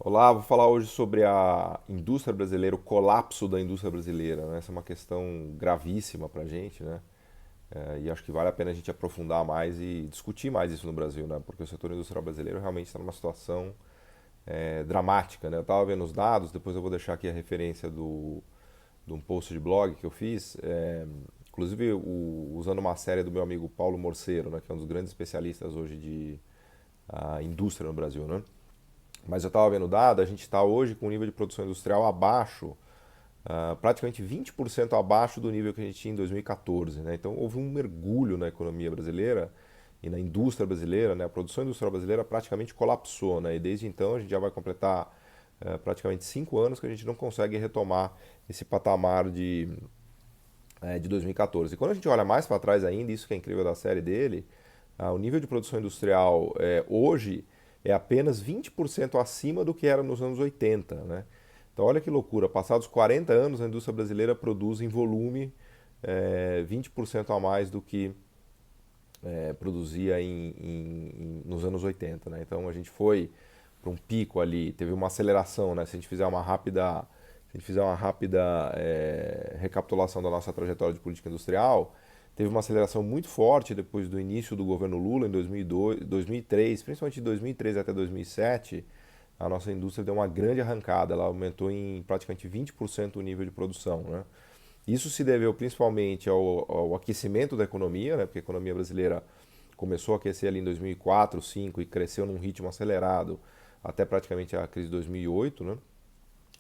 Olá, vou falar hoje sobre a indústria brasileira, o colapso da indústria brasileira, né? Essa é uma questão gravíssima para a gente, né? E acho que vale a pena a gente aprofundar mais e discutir mais isso no Brasil, né? Porque o setor industrial brasileiro realmente está numa situação dramática, né? Eu estava vendo os dados, depois eu vou deixar aqui a referência de um post de blog que eu fiz, inclusive usando uma série do meu amigo Paulo Morceiro, né? Que é um dos grandes especialistas hoje de indústria no Brasil, né? Mas eu estava vendo o dado, a gente está hoje com um nível de produção industrial abaixo, praticamente 20% abaixo do nível que a gente tinha em 2014. Né? Então houve um mergulho na economia brasileira e na indústria brasileira. Né? A produção industrial brasileira praticamente colapsou. Né? E desde então a gente já vai completar praticamente 5 anos que a gente não consegue retomar esse patamar de 2014. E quando a gente olha mais para trás ainda, isso que é incrível da série dele, o nível de produção industrial hoje é apenas 20% acima do que era nos anos 80, né? Então olha que loucura, passados 40 anos a indústria brasileira produz em volume 20% a mais do que produzia nos anos 80, né? Então a gente foi para um pico ali, teve uma aceleração, né? Se a gente fizer uma rápida, recapitulação da nossa trajetória de política industrial, teve uma aceleração muito forte depois do início do governo Lula em 2002, 2003, principalmente de 2003 até 2007, a nossa indústria deu uma grande arrancada, ela aumentou em praticamente 20% o nível de produção, né? Isso se deveu principalmente ao aquecimento da economia, né? Porque a economia brasileira começou a aquecer ali em 2004, 2005 e cresceu num ritmo acelerado até praticamente a crise de 2008, né?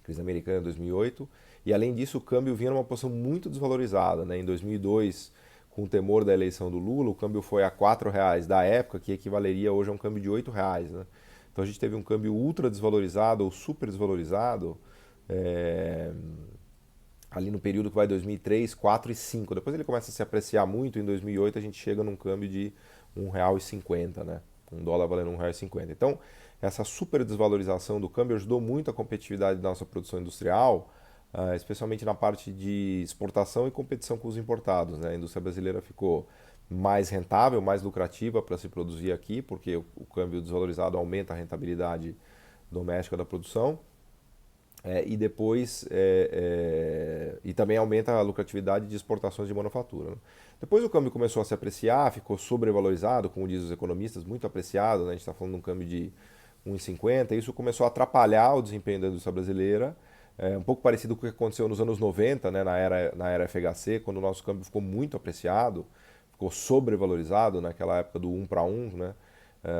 Crise americana de 2008. E além disso, o câmbio vinha numa posição muito desvalorizada, né? Em 2002, com o temor da eleição do Lula, o câmbio foi a R$ 4 da época, que equivaleria hoje a um câmbio de R$ 8, né? Então a gente teve um câmbio ultra desvalorizado ou super desvalorizado é, ali no período que vai 2003, 4 e 5. Depois ele começa a se apreciar muito. Em 2008 a gente chega num câmbio de R$ 1,50, né? Um dólar valendo R$ 1,50. Então, essa super desvalorização do câmbio ajudou muito a competitividade da nossa produção industrial, especialmente na parte de exportação e competição com os importados, né? A indústria brasileira ficou mais rentável, mais lucrativa para se produzir aqui, porque o câmbio desvalorizado aumenta a rentabilidade doméstica da produção. E depois e também aumenta a lucratividade de exportações de manufatura, né? Depois o câmbio começou a se apreciar, ficou sobrevalorizado, como dizem os economistas, muito apreciado, né? A gente está falando de um câmbio de 1,50, e isso começou a atrapalhar o desempenho da indústria brasileira, um pouco parecido com o que aconteceu nos anos 90, né? Na era FHC, quando o nosso câmbio ficou muito apreciado, ficou sobrevalorizado naquela época do 1 para 1, né?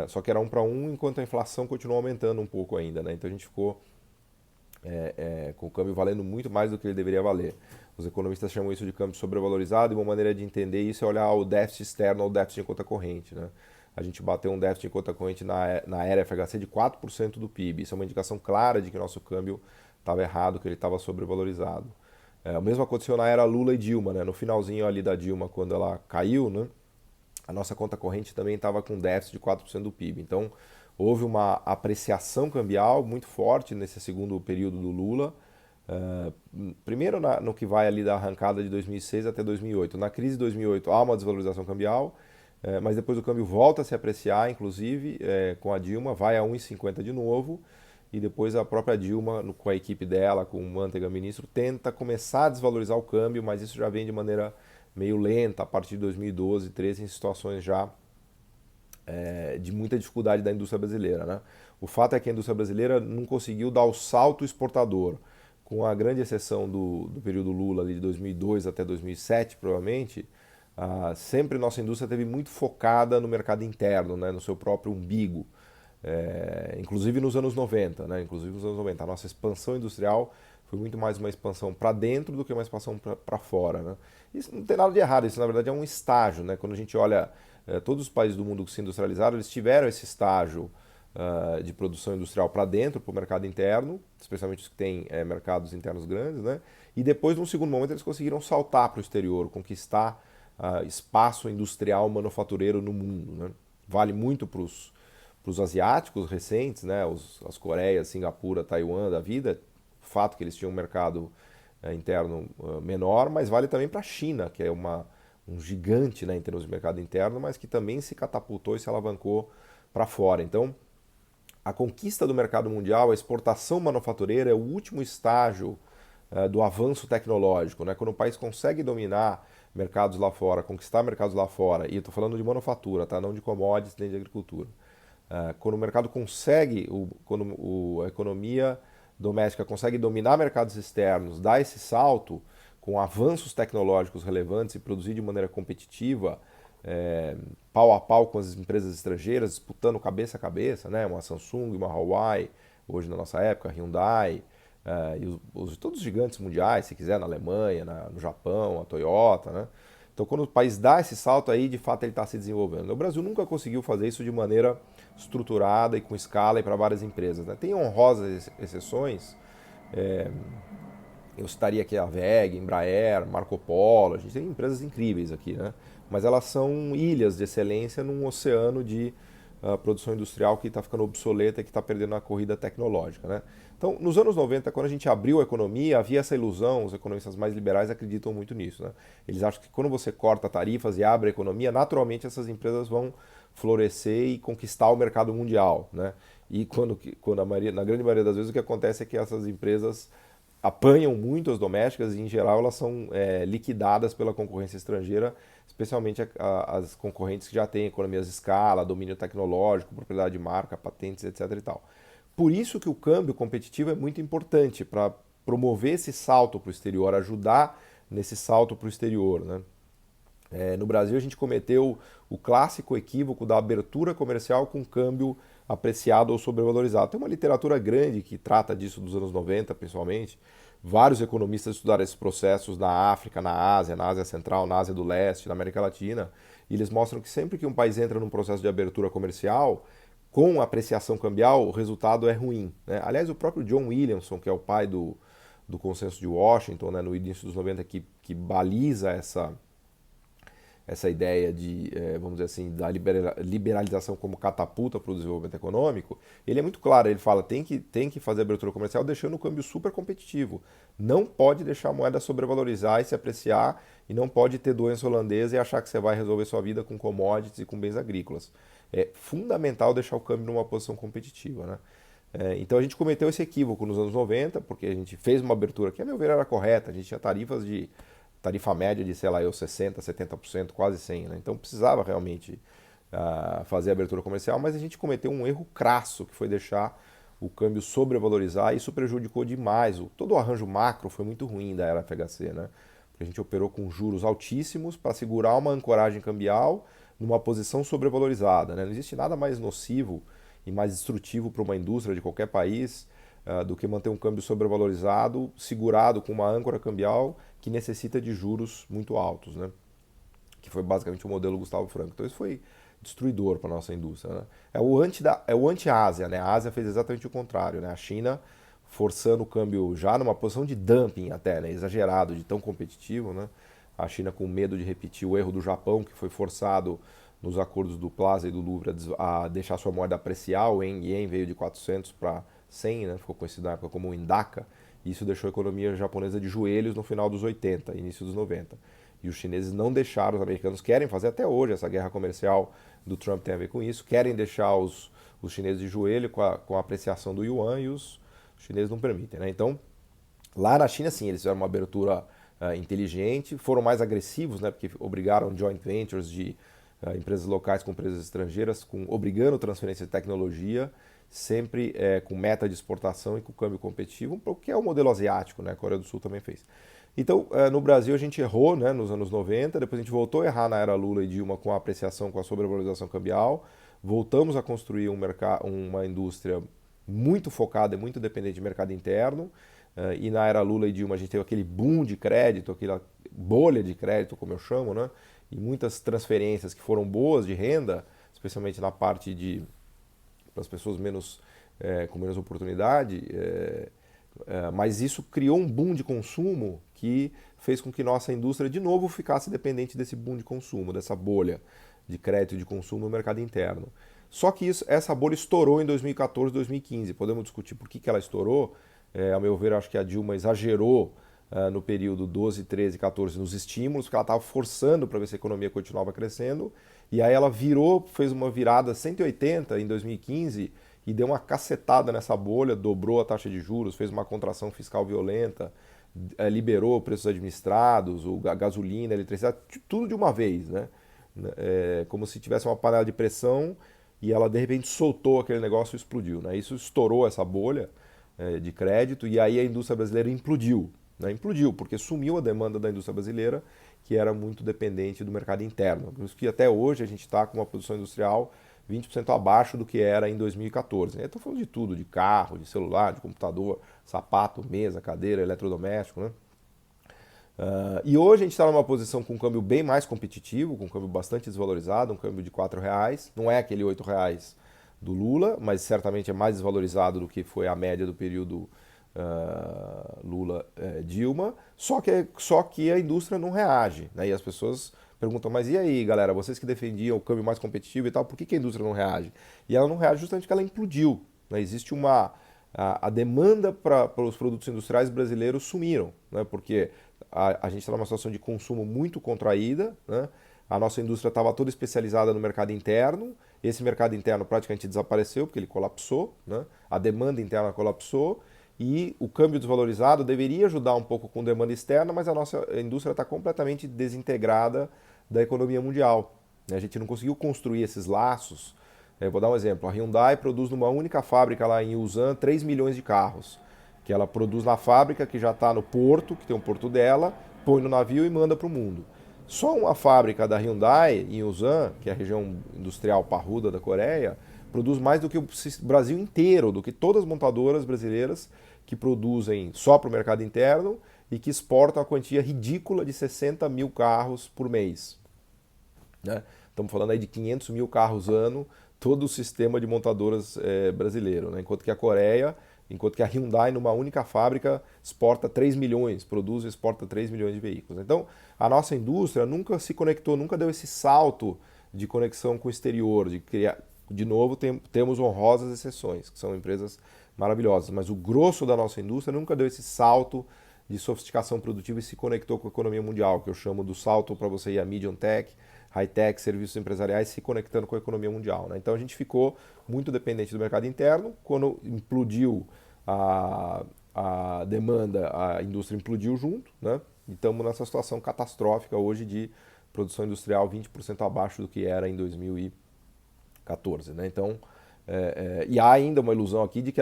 Só que era 1 para 1 enquanto a inflação continuou aumentando um pouco ainda, né? Então a gente ficou com o câmbio valendo muito mais do que ele deveria valer. Os economistas chamam isso de câmbio sobrevalorizado, e uma maneira de entender isso é olhar o déficit externo ou déficit em conta corrente, né? A gente bateu um déficit em conta corrente na era FHC de 4% do PIB. Isso é uma indicação clara de que nosso câmbio estava errado, que ele estava sobrevalorizado. O mesmo aconteceu na era Lula e Dilma, né? No finalzinho ali da Dilma, quando ela caiu, né? A nossa conta corrente também estava com déficit de 4% do PIB. Então, houve uma apreciação cambial muito forte nesse segundo período do Lula. Primeiro no que vai ali da arrancada de 2006 até 2008. Na crise de 2008 há uma desvalorização cambial, mas depois o câmbio volta a se apreciar, inclusive com a Dilma, vai a 1,50 de novo, e depois a própria Dilma, com a equipe dela, com o Manteiga ministro, tenta começar a desvalorizar o câmbio, mas isso já vem de maneira meio lenta a partir de 2012, 13, em situações já de muita dificuldade da indústria brasileira, né? O fato é que a indústria brasileira não conseguiu dar o salto exportador, com a grande exceção do período Lula ali de 2002 até 2007, provavelmente. Sempre nossa indústria esteve muito focada no mercado interno, né, no seu próprio umbigo, inclusive nos anos 90, né, inclusive nos anos 90. A nossa expansão industrial foi muito mais uma expansão para dentro do que uma expansão para fora, né? Isso não tem nada de errado, isso na verdade é um estágio, né? Quando a gente olha todos os países do mundo que se industrializaram, eles tiveram esse estágio de produção industrial para dentro, para o mercado interno, especialmente os que têm mercados internos grandes, né? E depois, num segundo momento, eles conseguiram saltar para o exterior, conquistar espaço industrial manufatureiro no mundo, né? Vale muito para os asiáticos recentes, né? As Coreias, Singapura, Taiwan da vida, o fato que eles tinham um mercado interno menor, mas vale também para a China, que é um gigante, né, em termos de mercado interno, mas que também se catapultou e se alavancou para fora. Então, a conquista do mercado mundial, a exportação manufatureira é o último estágio do avanço tecnológico, né? Quando o país consegue dominar mercados lá fora, conquistar mercados lá fora, e eu estou falando de manufatura, tá? Não de commodities nem de agricultura. Quando o mercado consegue, a economia doméstica consegue dominar mercados externos, dar esse salto com avanços tecnológicos relevantes e produzir de maneira competitiva, pau a pau com as empresas estrangeiras, disputando cabeça a cabeça, né? Uma Samsung, uma Huawei, hoje na nossa época, Hyundai, e todos os gigantes mundiais, se quiser, na Alemanha, no Japão, a Toyota, né? Então, quando o país dá esse salto aí, de fato, ele está se desenvolvendo. O Brasil nunca conseguiu fazer isso de maneira estruturada e com escala e para várias empresas, né? Tem honrosas exceções. Eu citaria aqui a WEG, Embraer, Marco Polo. A gente tem empresas incríveis aqui, né? Mas elas são ilhas de excelência num oceano de produção industrial que está ficando obsoleta e que está perdendo a corrida tecnológica, né? Então, nos anos 90, quando a gente abriu a economia, havia essa ilusão, os economistas mais liberais acreditam muito nisso, né? Eles acham que quando você corta tarifas e abre a economia, naturalmente essas empresas vão florescer e conquistar o mercado mundial, né? E na grande maioria das vezes o que acontece é que essas empresas apanham muito as domésticas e, em geral, elas são liquidadas pela concorrência estrangeira, especialmente as concorrentes que já têm economias de escala, domínio tecnológico, propriedade de marca, patentes, etc. e tal. Por isso que o câmbio competitivo é muito importante para promover esse salto para o exterior, ajudar nesse salto para o exterior, né? No Brasil, a gente cometeu o clássico equívoco da abertura comercial com câmbio apreciado ou sobrevalorizado. Tem uma literatura grande que trata disso dos anos 90, principalmente. Vários economistas estudaram esses processos na África, na Ásia Central, na Ásia do Leste, na América Latina. E eles mostram que sempre que um país entra num processo de abertura comercial, com apreciação cambial, o resultado é ruim, né? Aliás, o próprio John Williamson, que é o pai do consenso de Washington, né, no início dos 90, que baliza essa ideia de, vamos dizer assim, da liberalização como catapulta para o desenvolvimento econômico, ele é muito claro, ele fala, tem que fazer abertura comercial deixando o câmbio super competitivo. Não pode deixar a moeda sobrevalorizar e se apreciar, e não pode ter doença holandesa e achar que você vai resolver sua vida com commodities e com bens agrícolas. É fundamental deixar o câmbio numa posição competitiva, né? Então a gente cometeu esse equívoco nos anos 90, porque a gente fez uma abertura que, a meu ver, era correta. A gente tinha tarifa média de, sei lá, 60%, 70%, quase 100%, né? Então precisava realmente fazer a abertura comercial, mas a gente cometeu um erro crasso, que foi deixar o câmbio sobrevalorizar, e isso prejudicou demais. Todo o arranjo macro foi muito ruim da era FHC, né? Porque a gente operou com juros altíssimos para segurar uma ancoragem cambial numa posição sobrevalorizada, né? Não existe nada mais nocivo e mais destrutivo para uma indústria de qualquer país do que manter um câmbio sobrevalorizado, segurado com uma âncora cambial que necessita de juros muito altos, né? Que foi basicamente o modelo Gustavo Franco. Então isso foi destruidor para a nossa indústria, né? É o anti-Ásia, né? A Ásia fez exatamente o contrário, né? A China forçando o câmbio já numa posição de dumping até, né? Exagerado, de tão competitivo, né? A China com medo de repetir o erro do Japão, que foi forçado nos acordos do Plaza e do Louvre a deixar sua moeda apreciar. O ien veio de 400 para 100, né? Ficou conhecido na época como o Indaka. E isso deixou a economia japonesa de joelhos no final dos 80, início dos 90. E os chineses não deixaram, os americanos querem fazer até hoje, essa guerra comercial do Trump tem a ver com isso, querem deixar os chineses de joelho com a apreciação do yuan, e os chineses não permitem, né? Então, lá na China, sim, eles fizeram uma abertura inteligente, foram mais agressivos, né, porque obrigaram joint ventures de empresas locais com empresas estrangeiras, obrigando transferência de tecnologia, sempre com meta de exportação e com câmbio competitivo, que é o modelo asiático, né? A Coreia do Sul também fez. Então, no Brasil a gente errou, né, nos anos 90, depois a gente voltou a errar na era Lula e Dilma com a apreciação, com a sobrevalorização cambial, voltamos a construir uma indústria muito focada e muito dependente de mercado interno, e na era Lula e Dilma a gente teve aquele boom de crédito, aquela bolha de crédito, como eu chamo, né, e muitas transferências que foram boas de renda, especialmente na parte para as pessoas com menos oportunidade, mas isso criou um boom de consumo que fez com que nossa indústria de novo ficasse dependente desse boom de consumo, dessa bolha de crédito e de consumo no mercado interno. Só que essa bolha estourou em 2014, 2015. Podemos discutir por que ela estourou. A meu ver, acho que a Dilma exagerou no período 12, 13, 14 nos estímulos, porque ela estava forçando para ver se a economia continuava crescendo. E aí ela fez uma virada 180 em 2015 e deu uma cacetada nessa bolha, dobrou a taxa de juros, fez uma contração fiscal violenta, liberou preços administrados, a gasolina, a eletricidade, tudo de uma vez, né? Como se tivesse uma panela de pressão e ela de repente soltou aquele negócio e explodiu, né? Isso estourou essa bolha de crédito e aí a indústria brasileira implodiu, né? Implodiu porque sumiu a demanda da indústria brasileira, que era muito dependente do mercado interno. Por isso que até hoje a gente está com uma produção industrial 20% abaixo do que era em 2014. Eu estou falando de tudo, de carro, de celular, de computador, sapato, mesa, cadeira, eletrodoméstico, né? E hoje a gente está numa posição com um câmbio bem mais competitivo, com um câmbio bastante desvalorizado, um câmbio de R$ 4. Não é aquele R$ 8 do Lula, mas certamente é mais desvalorizado do que foi a média do período Lula-Dilma. Só que a indústria não reage, né? E as pessoas perguntam, mas e aí, galera, vocês que defendiam o câmbio mais competitivo e tal, por que a indústria não reage? E ela não reage justamente porque ela implodiu, né? Existe a demanda para os produtos industriais brasileiros sumiram, né? Porque a gente está numa situação de consumo muito contraída, né? A nossa indústria estava toda especializada no mercado interno, esse mercado interno praticamente desapareceu porque ele colapsou, né? A demanda interna colapsou e o câmbio desvalorizado deveria ajudar um pouco com demanda externa, mas a nossa indústria está completamente desintegrada da economia mundial. A gente não conseguiu construir esses laços. Vou dar um exemplo, a Hyundai produz numa única fábrica lá em Ulsan 3 milhões de carros, que ela produz na fábrica que já está no porto, que tem um porto dela, põe no navio e manda para o mundo. Só uma fábrica da Hyundai em Ulsan, que é a região industrial parruda da Coreia, produz mais do que o Brasil inteiro, do que todas as montadoras brasileiras que produzem só para o mercado interno e que exportam a quantia ridícula de 60 mil carros por mês. Né? Estamos falando aí de 500 mil carros ano, todo o sistema de montadoras brasileiro. Né? Enquanto que a Hyundai, numa única fábrica, exporta 3 milhões, produz e exporta 3 milhões de veículos. Então, a nossa indústria nunca se conectou, nunca deu esse salto de conexão com o exterior, de criar. De novo, temos honrosas exceções, que são empresas maravilhosas, mas o grosso da nossa indústria nunca deu esse salto de sofisticação produtiva e se conectou com a economia mundial, que eu chamo do salto para você ir a medium tech, high-tech, serviços empresariais, se conectando com a economia mundial. Né? Então a gente ficou muito dependente do mercado interno. Quando implodiu a demanda, a indústria implodiu junto, né? E estamos nessa situação catastrófica hoje de produção industrial 20% abaixo do que era em 2014. Né? Então, e há ainda uma ilusão aqui de que,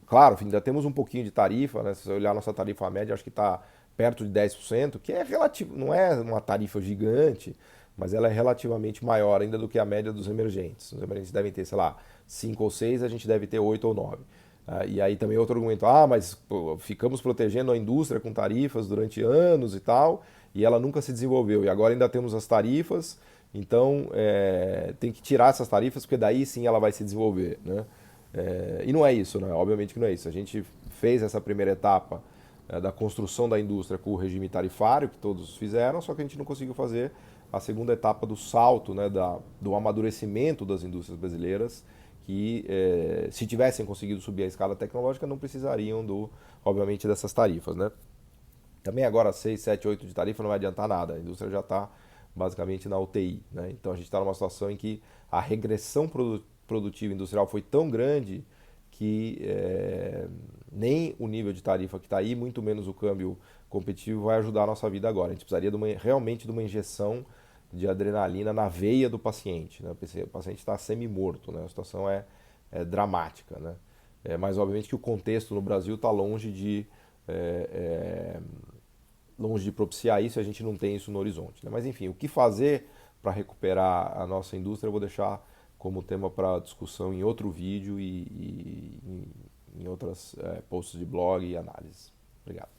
claro, ainda temos um pouquinho de tarifa, né? Se você olhar nossa tarifa média, acho que está perto de 10%, que é relativo, não é uma tarifa gigante, mas ela é relativamente maior ainda do que a média dos emergentes. Os emergentes devem ter, sei lá, 5 ou 6, a gente deve ter 8 ou 9. E aí também outro argumento, mas pô, ficamos protegendo a indústria com tarifas durante anos e tal, e ela nunca se desenvolveu. E agora ainda temos as tarifas, então tem que tirar essas tarifas, porque daí sim ela vai se desenvolver. Né? E não é isso, né? Obviamente que não é isso. A gente fez essa primeira etapa da construção da indústria com o regime tarifário, que todos fizeram, só que a gente não conseguiu fazer a segunda etapa do salto, né, do amadurecimento das indústrias brasileiras, que se tivessem conseguido subir a escala tecnológica não precisariam, obviamente, dessas tarifas. Né? Também agora 6, 7, 8 de tarifa não vai adiantar nada, a indústria já está basicamente na UTI. Né? Então a gente está numa situação em que a regressão produtiva industrial foi tão grande que nem o nível de tarifa que está aí, muito menos o câmbio competitivo, vai ajudar a nossa vida agora. A gente precisaria realmente de uma injeção de adrenalina na veia do paciente. Né? O paciente está semi-morto, né? A situação é dramática. Né? Mas obviamente que o contexto no Brasil está longe de propiciar isso, e a gente não tem isso no horizonte. Né? Mas enfim, o que fazer para recuperar a nossa indústria eu vou deixar como tema para discussão em outro vídeo e em outras posts de blog e análise. Obrigado.